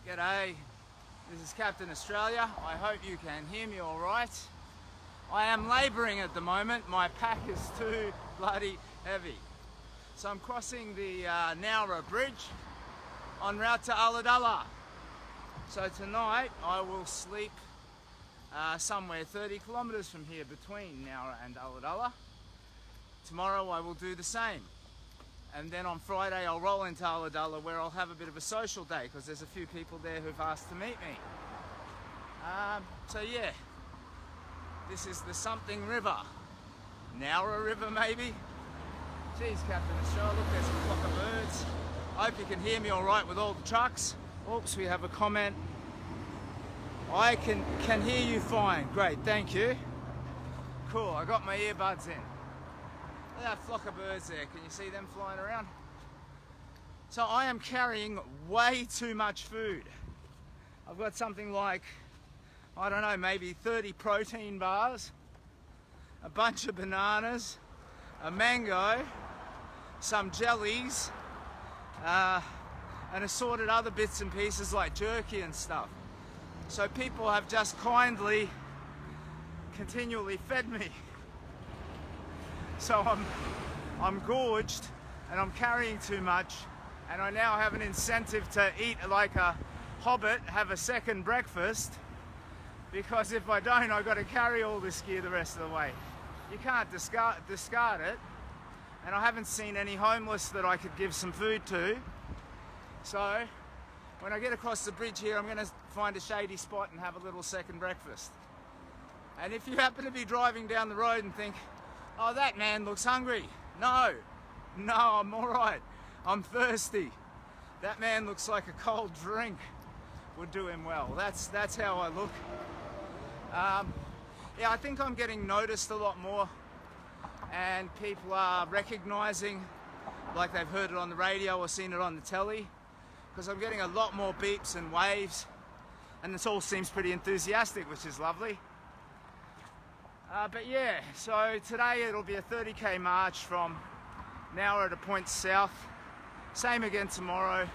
G'day, this is Captain Australia. I hope you can hear me all right. I am labouring at the moment. My pack is too bloody heavy. So I'm crossing the Nowra bridge en route to Ulladulla. So tonight I will sleep somewhere 30 kilometres from here between Nowra and Ulladulla. Tomorrow I will do the same. And then on Friday I'll roll into Ulladulla where I'll have a bit of a social day because there's a few people there who've asked to meet me. So yeah, this is the something river. Nowra river maybe? Jeez, Captain Australia, look, there's a flock of birds. I hope you can hear me all right with all the trucks. Oops, we have a comment. I can hear you fine. Great, thank you. Cool, I got my earbuds in. Look at that flock of birds there. Can you see them flying around? So I am carrying way too much food. I've got something like, I don't know, maybe 30 protein bars, a bunch of bananas, a mango, some jellies, and assorted other bits and pieces like jerky and stuff. So people have just kindly, continually fed me. So I'm gorged and I'm carrying too much, and I now have an incentive to eat like a hobbit, have a second breakfast, because if I don't, I've got to carry all this gear the rest of the way. You can't discard it, and I haven't seen any homeless that I could give some food to. So when I get across the bridge here, I'm going to find a shady spot and have a little second breakfast. And if you happen to be driving down the road and think, oh, that man looks hungry. No, I'm all right. I'm thirsty. That man looks like a cold drink would do him well. That's how I look. Yeah, I think I'm getting noticed a lot more, and people are recognizing, like they've heard it on the radio or seen it on the telly, because I'm getting a lot more beeps and waves, and this all seems pretty enthusiastic, which is lovely. But yeah, so today it'll be a 30k march from Nowra to Point South. Same again tomorrow.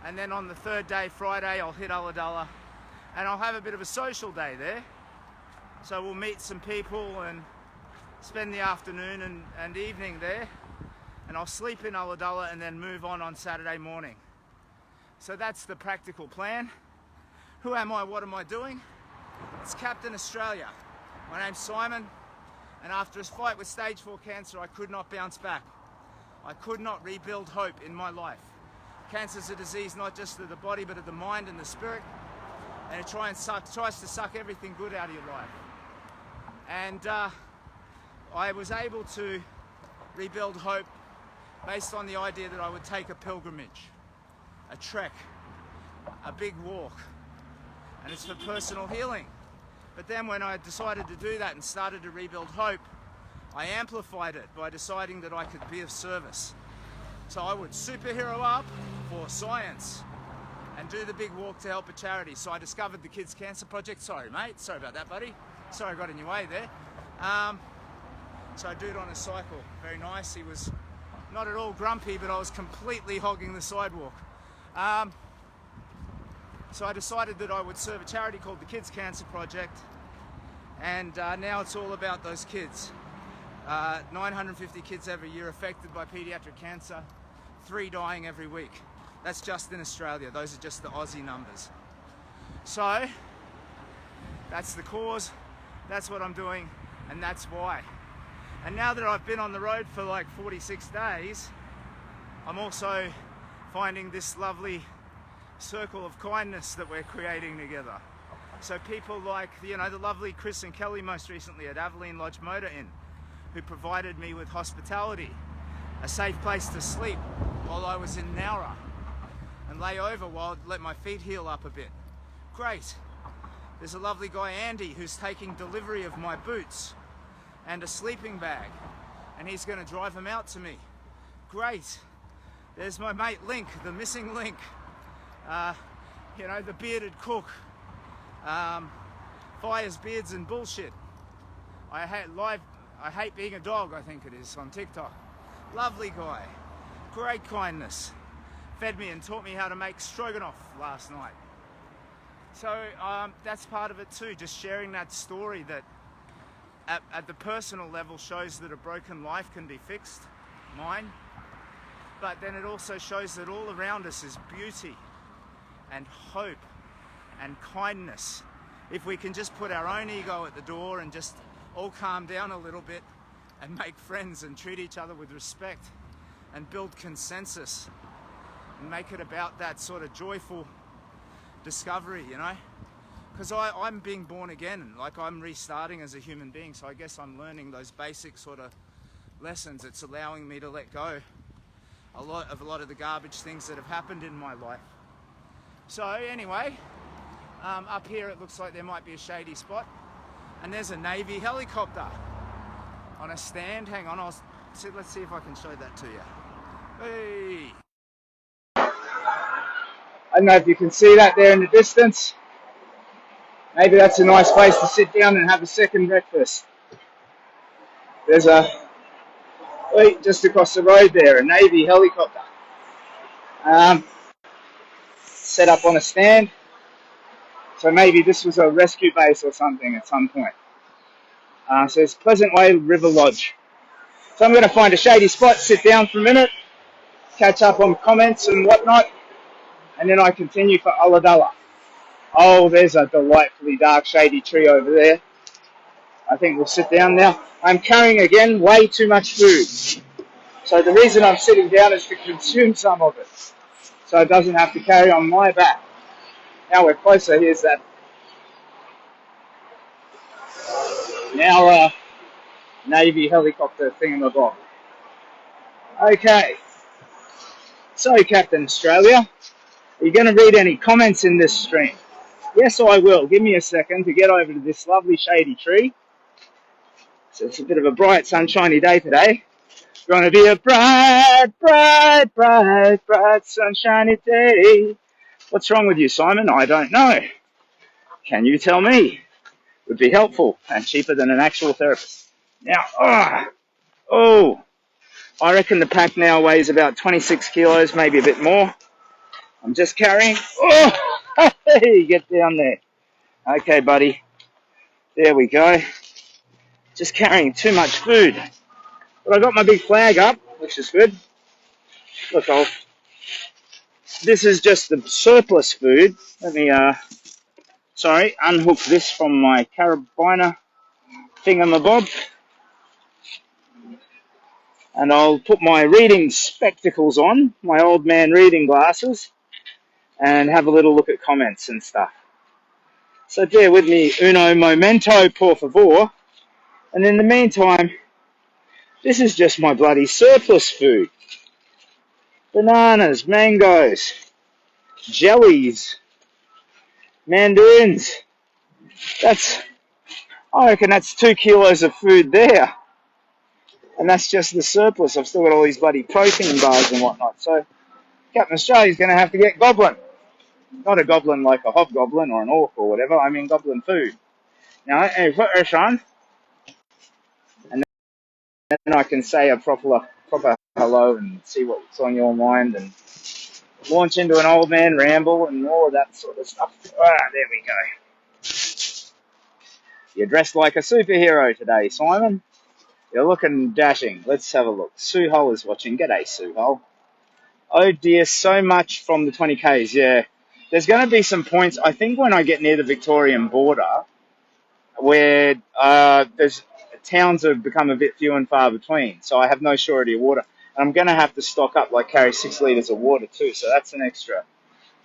And then on the third day, Friday, I'll hit Ulladulla. And I'll have a bit of a social day there. So we'll meet some people and spend the afternoon and evening there. And I'll sleep in Ulladulla and then move on Saturday morning. So that's the practical plan. Who am I? What am I doing? It's Captain Australia. My name's Simon, and after a fight with stage 4 cancer, I could not bounce back. I could not rebuild hope in my life. Cancer's a disease not just of the body, but of the mind and the spirit, and it tries to suck everything good out of your life. And I was able to rebuild hope based on the idea that I would take a pilgrimage, a trek, a big walk, and it's for personal healing. But then when I decided to do that and started to rebuild hope, I amplified it by deciding that I could be of service. So I would superhero up for science and do the big walk to help a charity. So I discovered the Kids Cancer Project. Sorry, mate. Sorry about that, buddy. Sorry I got in your way there. So I do it on a cycle. Very nice. He was not at all grumpy, but I was completely hogging the sidewalk. So I decided that I would serve a charity called the Kids Cancer Project, and now it's all about those kids. 950 kids every year affected by paediatric cancer, 3 dying every week. That's just in Australia. Those are just the Aussie numbers. So that's the cause, that's what I'm doing, and that's why. And now that I've been on the road for like 46 days, I'm also finding this lovely circle of kindness that we're creating together. So people like, you know, the lovely Chris and Kelly most recently at Aveline Lodge Motor Inn, who provided me with hospitality, a safe place to sleep while I was in Nowra, and lay over while I let my feet heal up a bit. Great. There's a lovely guy, Andy, who's taking delivery of my boots and a sleeping bag, and he's going to drive them out to me. Great. There's my mate Link, the missing link. You know, the bearded cook, fires, beards and bullshit. I hate being a dog, I think it is, on TikTok. Lovely guy, great kindness. Fed me and taught me how to make stroganoff last night. So that's part of it too, just sharing that story that at the personal level shows that a broken life can be fixed, mine, but then it also shows that all around us is beauty and hope and kindness. If we can just put our own ego at the door and just all calm down a little bit and make friends and treat each other with respect and build consensus and make it about that sort of joyful discovery, you know? Because I'm being born again, like I'm restarting as a human being, so I guess I'm learning those basic sort of lessons. It's allowing me to let go a lot of the garbage things that have happened in my life. So anyway, up here it looks like there might be a shady spot, and there's a Navy helicopter on a stand. Hang on, let's see if I can show that to you. Hey! I don't know if you can see that there in the distance. Maybe that's a nice place to sit down and have a second breakfast. There's just across the road there, a Navy helicopter. Set up on a stand. So maybe this was a rescue base or something at some point. So it's Pleasant Way River Lodge. So I'm going to find a shady spot, sit down for a minute, catch up on comments and whatnot, and then I continue for Ulladulla. Oh, there's a delightfully dark shady tree over there. I think we'll sit down now. I'm carrying, again, way too much food. So the reason I'm sitting down is to consume some of it, so it doesn't have to carry on my back. Now we're closer. Here's that Nowra Navy helicopter thingamabob. Okay. So, Captain Australia, are you going to read any comments in this stream? Yes, I will. Give me a second to get over to this lovely shady tree. So it's a bit of a bright, sunshiny day today. It's going to be a bright, bright, bright, bright, sunshiny day. What's wrong with you, Simon? I don't know. Can you tell me? Would be helpful and cheaper than an actual therapist. Now, I reckon the pack now weighs about 26 kilos, maybe a bit more. I'm just carrying. Hey, get down there. Okay, buddy. There we go. Just carrying too much food. But I got my big flag up, which is good. Look, this is just the surplus food. Let me, unhook this from my carabiner thingamabob. And I'll put my reading spectacles on, my old man reading glasses, and have a little look at comments and stuff. So bear with me, uno momento, por favor. And in the meantime, this is just my bloody surplus food. Bananas, mangoes, jellies, mandarins. I reckon that's 2 kilos of food there. And that's just the surplus. I've still got all these bloody protein bars and whatnot. So Captain Australia's going to have to get goblin. Not a goblin like a hobgoblin or an orc or whatever. I mean goblin food. Now, put this on. And then I can say a proper hello and see what's on your mind and launch into an old man ramble and all of that sort of stuff. There we go. You're dressed like a superhero today, Simon. You're looking dashing. Let's have a look. Sue Hull is watching. G'day, Sue Hull. Oh dear, so much from the 20Ks. Yeah, there's going to be some points, I think, when I get near the Victorian border, where there's towns have become a bit few and far between, so I have no surety of water. And I'm going to have to stock up, like carry 6 litres of water too, so that's an extra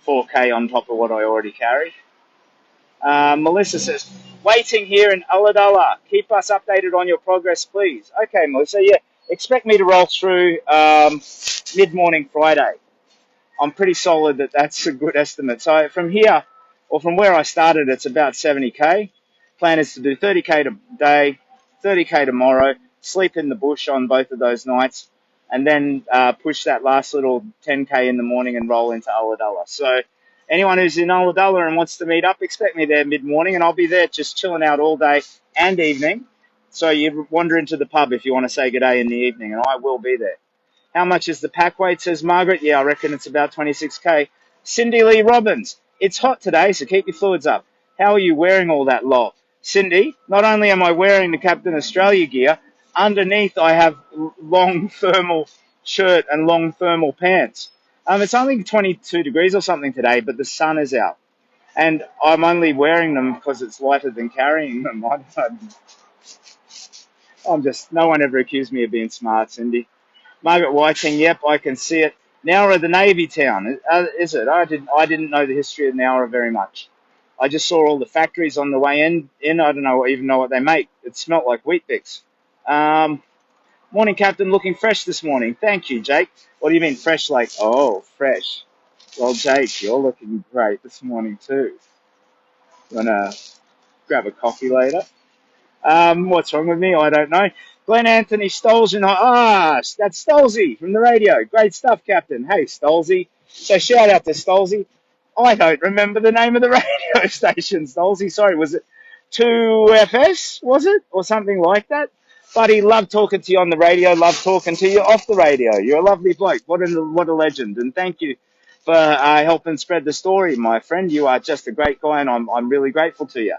4K on top of what I already carry. Melissa says, waiting here in Ulladulla. Keep us updated on your progress, please. Okay, Melissa, yeah, expect me to roll through mid-morning Friday. I'm pretty solid that that's a good estimate. So from here, or from where I started, it's about 70K. Plan is to do 30K today, 30K tomorrow, sleep in the bush on both of those nights, and then push that last little 10K in the morning and roll into Ulladulla. So anyone who's in Ulladulla and wants to meet up, expect me there mid-morning, and I'll be there just chilling out all day and evening. So you wander into the pub if you want to say good day in the evening, and I will be there. How much is the pack weight, says Margaret? Yeah, I reckon it's about 26K. Cindy Lee Robbins, It's hot today, so keep your fluids up. How are you wearing all that lol? Cindy, not only am I wearing the Captain Australia gear, underneath I have long thermal shirt and long thermal pants. It's only 22 degrees or something today, but the sun is out. And I'm only wearing them because it's lighter than carrying them. I'm just, no one ever accused me of being smart, Cindy. Margaret Whiting, yep, I can see it. Nowra, the Navy town, is it? I didn't know the history of Nowra very much. I just saw all the factories on the way in. I don't even know what they make. It smelt like wheat bix. Morning, Captain. Looking fresh this morning. Thank you, Jake. What do you mean fresh? Like, oh, fresh. Well, Jake, you're looking great this morning too. You wanna grab a coffee later? What's wrong with me? I don't know. Glenn Anthony Stolzy. That's Stolzy from the radio. Great stuff, Captain. Hey, Stolzy. So shout out to Stolzy. I don't remember the name of the radio station, Stolzy. Sorry, was it 2FS, was it? Or something like that? Buddy, love talking to you on the radio. Love talking to you off the radio. You're a lovely bloke. What a legend. And thank you for helping spread the story, my friend. You are just a great guy, and I'm really grateful to you.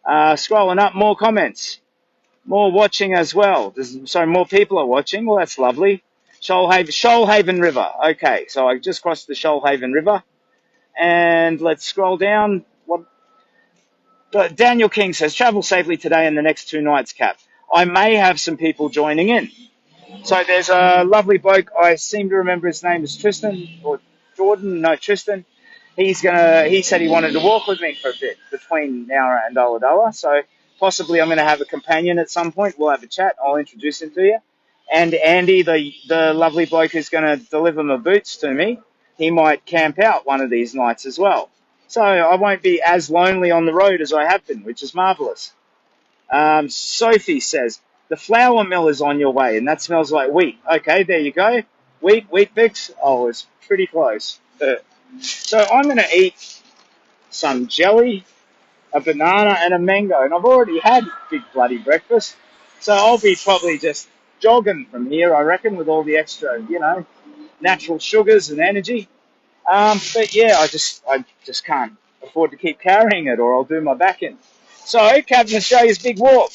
Scrolling up, more comments. More watching as well. More people are watching. Well, that's lovely. Shoalhaven River. Okay, so I just crossed the Shoalhaven River. And let's scroll down. Daniel King says, travel safely today and the next 2 nights, Cap. I may have some people joining in. So there's a lovely bloke. I seem to remember his name is Tristan or Jordan. No, Tristan. He said he wanted to walk with me for a bit between Nowra and Ulladulla. So possibly I'm going to have a companion at some point. We'll have a chat. I'll introduce him to you. And Andy, the lovely bloke who's going to deliver my boots to me, he might camp out one of these nights as well. So I won't be as lonely on the road as I have been, which is marvellous. Sophie says, the flour mill is on your way, and that smells like wheat. Okay, there you go. Wheat bix. Oh, it's pretty close. So I'm going to eat some jelly, a banana, and a mango, and I've already had big bloody breakfast. So I'll be probably just jogging from here, I reckon, with all the extra, natural sugars and energy. But yeah, I just can't afford to keep carrying it, or I'll do my back in. So, Captain Australia's big walk.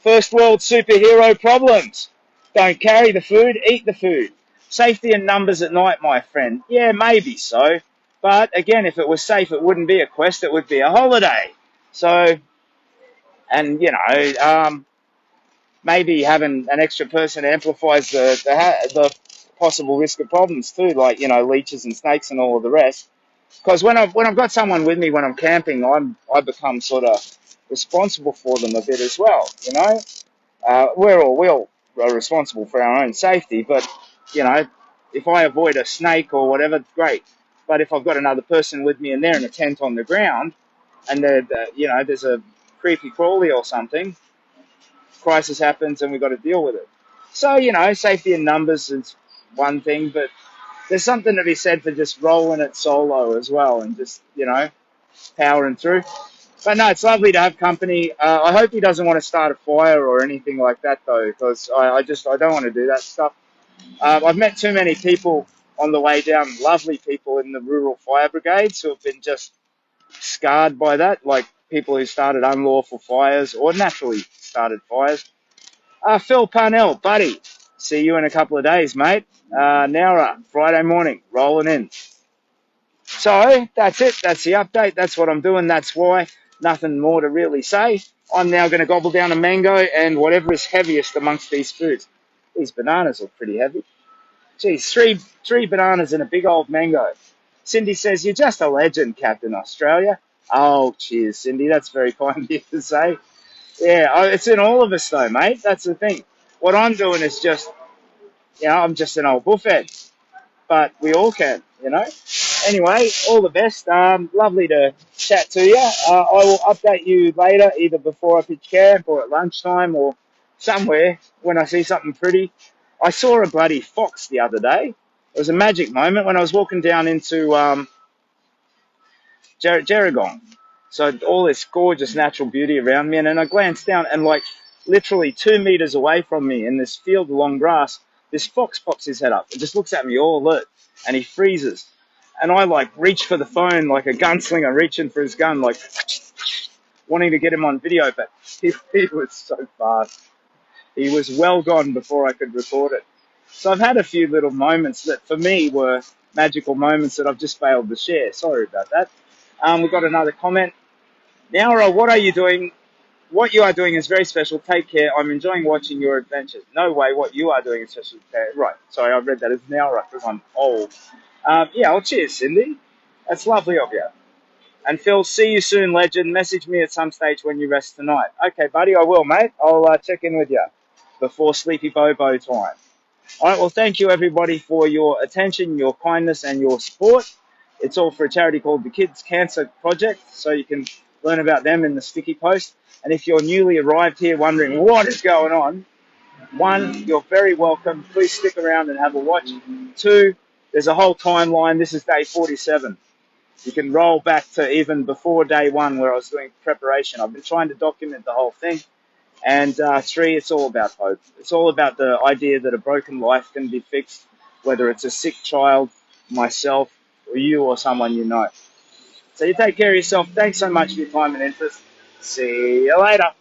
First world superhero problems. Don't carry the food, eat the food. Safety in numbers at night, my friend. Yeah, maybe so. But again, if it was safe, it wouldn't be a quest, it would be a holiday. So, and maybe having an extra person amplifies the possible risk of problems too, like, leeches and snakes and all of the rest. Because when I've got someone with me when I'm camping, I become sort of responsible for them a bit as well. We all are responsible for our own safety, but if I avoid a snake or whatever, great. But if I've got another person with me and they're in a tent on the ground, and there's a creepy crawly or something, crisis happens and we've got to deal with it. So safety in numbers is one thing, but there's something to be said for just rolling it solo as well and just powering through. But no, it's lovely to have company. I hope he doesn't want to start a fire or anything like that, though, because I don't want to do that stuff. I've met too many people on the way down, lovely people in the rural fire brigades who have been just scarred by that, like people who started unlawful fires or naturally started fires. Phil Parnell, buddy, see you in a couple of days, mate. Nowra, Friday morning, rolling in. So that's it. That's the update. That's what I'm doing. That's why. Nothing more to really say. I'm now going to gobble down a mango and whatever is heaviest amongst these foods. These bananas look pretty heavy. Geez, three bananas and a big old mango. Cindy says, you're just a legend, Captain Australia. Oh, cheers, Cindy. That's very kind of you to say. Yeah, it's in all of us, though, mate. That's the thing. What I'm doing is just, I'm just an old buffhead. But we all can, Anyway, all the best. Lovely to chat to you. I will update you later, either before I pitch camp or at lunchtime or somewhere when I see something pretty. I saw a bloody fox the other day. It was a magic moment when I was walking down into Gerringong. So all this gorgeous natural beauty around me, and then I glanced down and literally 2 meters away from me in this field of long grass, this fox pops his head up and just looks at me all alert, and he freezes. and I like reached for the phone like a gunslinger reaching for his gun, like wanting to get him on video, but he was so fast. He was well gone before I could record it. So I've had a few little moments that for me were magical moments that I've just failed to share. Sorry about that. We've got another comment. Nowra, what are you doing? What you are doing is very special. Take care. I'm enjoying watching your adventures. No way, what you are doing is special. Right. Sorry, I read that as Nowra because I'm old. Yeah, well, cheers, Cindy. That's lovely of you. And Phil, see you soon, legend. Message me at some stage when you rest tonight. Okay, buddy, I will, mate. I'll check in with you before Sleepy Bobo time. All right, well, thank you, everybody, for your attention, your kindness, and your support. It's all for a charity called the Kids Cancer Project, so you can learn about them in the sticky post. And if you're newly arrived here wondering what is going on, one, you're very welcome. Please stick around and have a watch. Two, there's a whole timeline. This is day 47. You can roll back to even before day one where I was doing preparation. I've been trying to document the whole thing. And three, it's all about hope. It's all about the idea that a broken life can be fixed, whether it's a sick child, myself, or you or someone you know. So you take care of yourself. Thanks so much for your time and interest. See you later.